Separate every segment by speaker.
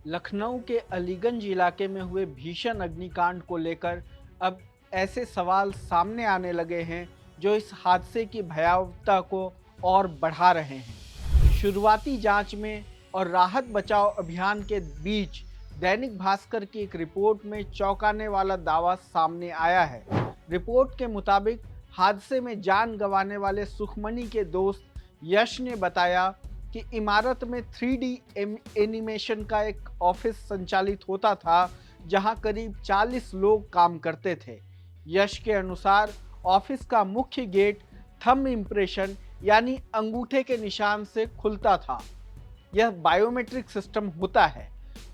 Speaker 1: लखनऊ के अलीगंज इलाके में हुए भीषण अग्निकांड को लेकर अब ऐसे सवाल सामने आने लगे हैं जो इस हादसे की भयावहता को और बढ़ा रहे हैं। शुरुआती जांच में और राहत बचाव अभियान के बीच दैनिक भास्कर की एक रिपोर्ट में चौंकाने वाला दावा सामने आया है। रिपोर्ट के मुताबिक हादसे में जान गंवाने वाले सुखमनी के दोस्त यश ने बताया कि इमारत में 3D एनिमेशन का एक ऑफिस संचालित होता था जहां करीब 40 लोग काम करते थे। यश के अनुसार ऑफिस का मुख्य गेट थंब इम्प्रेशन यानी अंगूठे के निशान से खुलता था। यह बायोमेट्रिक सिस्टम होता है।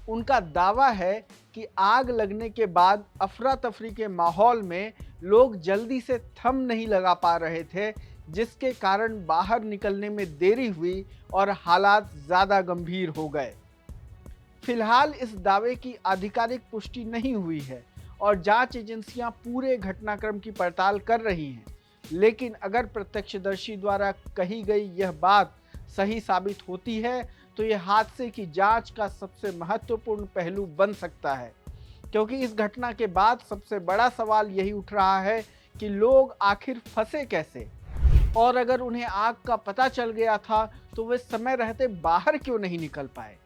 Speaker 1: उनका दावा है कि आग लगने के बाद अफरा तफरी के माहौल में लोग जल्दी से थंब नहीं लगा पा रहे थे, जिसके कारण बाहर निकलने में देरी हुई और हालात ज़्यादा गंभीर हो गए। फिलहाल इस दावे की आधिकारिक पुष्टि नहीं हुई है और जांच एजेंसियां पूरे घटनाक्रम की पड़ताल कर रही हैं। लेकिन अगर प्रत्यक्षदर्शी द्वारा कही गई यह बात सही साबित होती है तो यह हादसे की जांच का सबसे महत्वपूर्ण पहलू बन सकता है, क्योंकि इस घटना के बाद सबसे बड़ा सवाल यही उठ रहा है कि लोग आखिर फंसे कैसे, और अगर उन्हें आग का पता चल गया था तो वे समय रहते बाहर क्यों नहीं निकल पाए।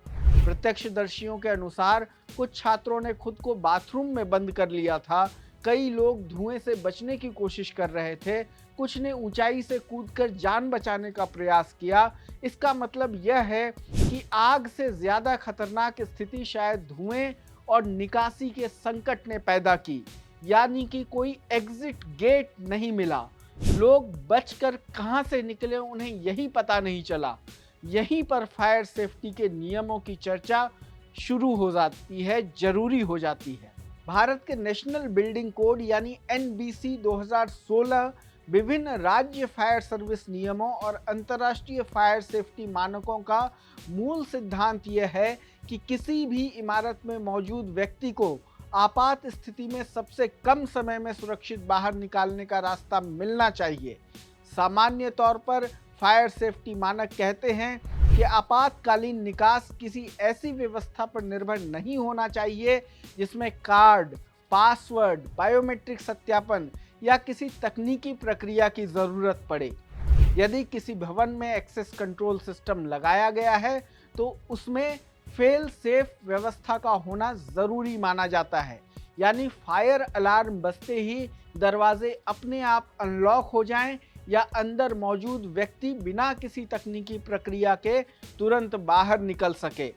Speaker 1: प्रत्यक्षदर्शियों के अनुसार कुछ छात्रों ने खुद को बाथरूम में बंद कर लिया था, कई लोग धुएं से बचने की कोशिश कर रहे थे, कुछ ने ऊंचाई से कूदकर जान बचाने का प्रयास किया। इसका मतलब यह है कि आग से ज्यादा खतरनाक स्थिति शायद धुएं और निकासी के संकट ने पैदा की, यानी कि कोई एग्जिट गेट नहीं मिला। लोग बचकर कहां से निकले उन्हें यही पता नहीं चला। यहीं पर फायर सेफ्टी के नियमों की चर्चा शुरू हो जाती है, जरूरी हो जाती है। भारत के नेशनल बिल्डिंग कोड यानी एनबीसी 2016 विभिन्न राज्य फायर सर्विस नियमों और अंतर्राष्ट्रीय फायर सेफ्टी मानकों का मूल सिद्धांत यह है कि किसी भी इमारत में मौजूद व्यक्ति को आपात स्थिति में सबसे कम समय में सुरक्षित बाहर निकालने का रास्ता मिलना चाहिए। सामान्य तौर पर फायर सेफ्टी मानक कहते हैं कि आपातकालीन निकास किसी ऐसी व्यवस्था पर निर्भर नहीं होना चाहिए जिसमें कार्ड, पासवर्ड, बायोमेट्रिक सत्यापन या किसी तकनीकी प्रक्रिया की जरूरत पड़े। यदि किसी भवन में एक्सेस कंट्रोल सिस्टम लगाया गया है तो उसमें फेल सेफ व्यवस्था का होना जरूरी माना जाता है, यानी फायर अलार्म बजते ही दरवाजे अपने आप अनलॉक हो जाएं या अंदर मौजूद व्यक्ति बिना किसी तकनीकी प्रक्रिया के तुरंत बाहर निकल सके।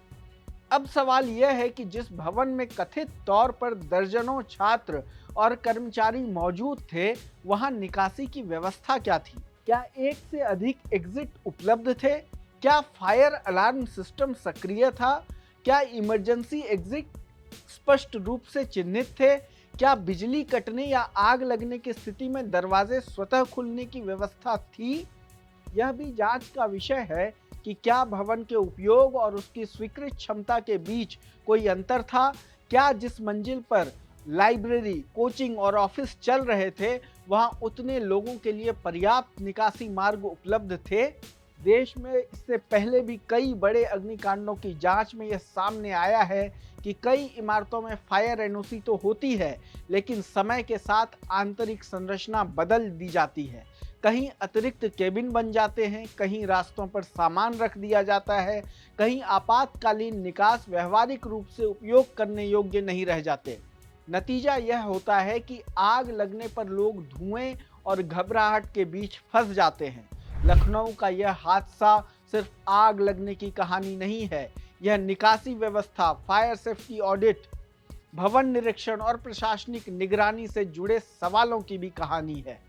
Speaker 1: अब सवाल यह है कि जिस भवन में कथित तौर पर दर्जनों छात्र और कर्मचारी मौजूद थे, वहां निकासी की व्यवस्था क्या थी? क्या एक से अधिक एग्जिट उपलब्ध थे? क्या फायर अलार्म सिस्टम सक्रिय था? क्या इमरजेंसी एग्जिट स्पष्ट रूप से चिन्हित थे? क्या बिजली कटने या आग लगने की स्थिति में दरवाजे स्वतः खुलने की व्यवस्था थी? यह भी जांच का विषय है कि क्या भवन के उपयोग और उसकी स्वीकृत क्षमता के बीच कोई अंतर था? क्या जिस मंजिल पर लाइब्रेरी, कोचिंग और ऑफिस चल रहे थे, वहां उतने लोगों के लिए पर्याप्त निकासी मार्ग उपलब्ध थे? देश में इससे पहले भी कई बड़े अग्निकांडों की जांच में यह सामने आया है कि कई इमारतों में फायर एनओसी तो होती है, लेकिन समय के साथ आंतरिक संरचना बदल दी जाती है। कहीं अतिरिक्त केबिन बन जाते हैं, कहीं रास्तों पर सामान रख दिया जाता है, कहीं आपातकालीन निकास व्यावहारिक रूप से उपयोग करने योग्य नहीं रह जाते। नतीजा यह होता है कि आग लगने पर लोग धुएं और घबराहट के बीच फंस जाते हैं। लखनऊ का यह हादसा सिर्फ आग लगने की कहानी नहीं है, यह निकासी व्यवस्था, फायर सेफ्टी ऑडिट, भवन निरीक्षण और प्रशासनिक निगरानी से जुड़े सवालों की भी कहानी है।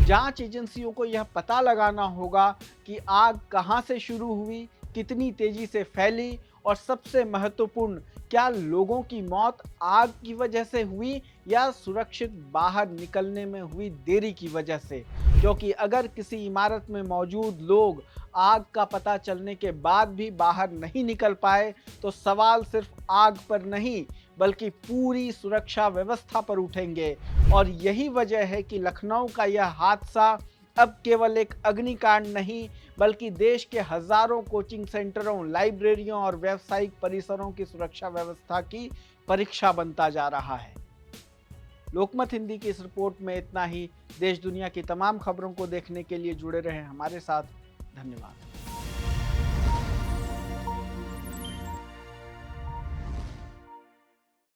Speaker 1: जांच एजेंसियों को यह पता लगाना होगा कि आग कहां से शुरू हुई, कितनी तेजी से फैली और सबसे महत्वपूर्ण, क्या लोगों की मौत आग की वजह से हुई या सुरक्षित बाहर निकलने में हुई देरी की वजह से। क्योंकि अगर किसी इमारत में मौजूद लोग आग का पता चलने के बाद भी बाहर नहीं निकल पाए तो सवाल सिर्फ आग पर नहीं बल्कि पूरी सुरक्षा व्यवस्था पर उठेंगे। और यही वजह है कि लखनऊ का यह हादसा अब केवल एक अग्निकांड नहीं, बल्कि देश के हजारों कोचिंग सेंटरों, लाइब्रेरियों और व्यावसायिक परिसरों की सुरक्षा व्यवस्था की परीक्षा बनता जा रहा है। लोकमत हिंदी की इस रिपोर्ट में इतना ही। देश दुनिया की तमाम खबरों को देखने के लिए जुड़े रहें हमारे साथ। धन्यवाद।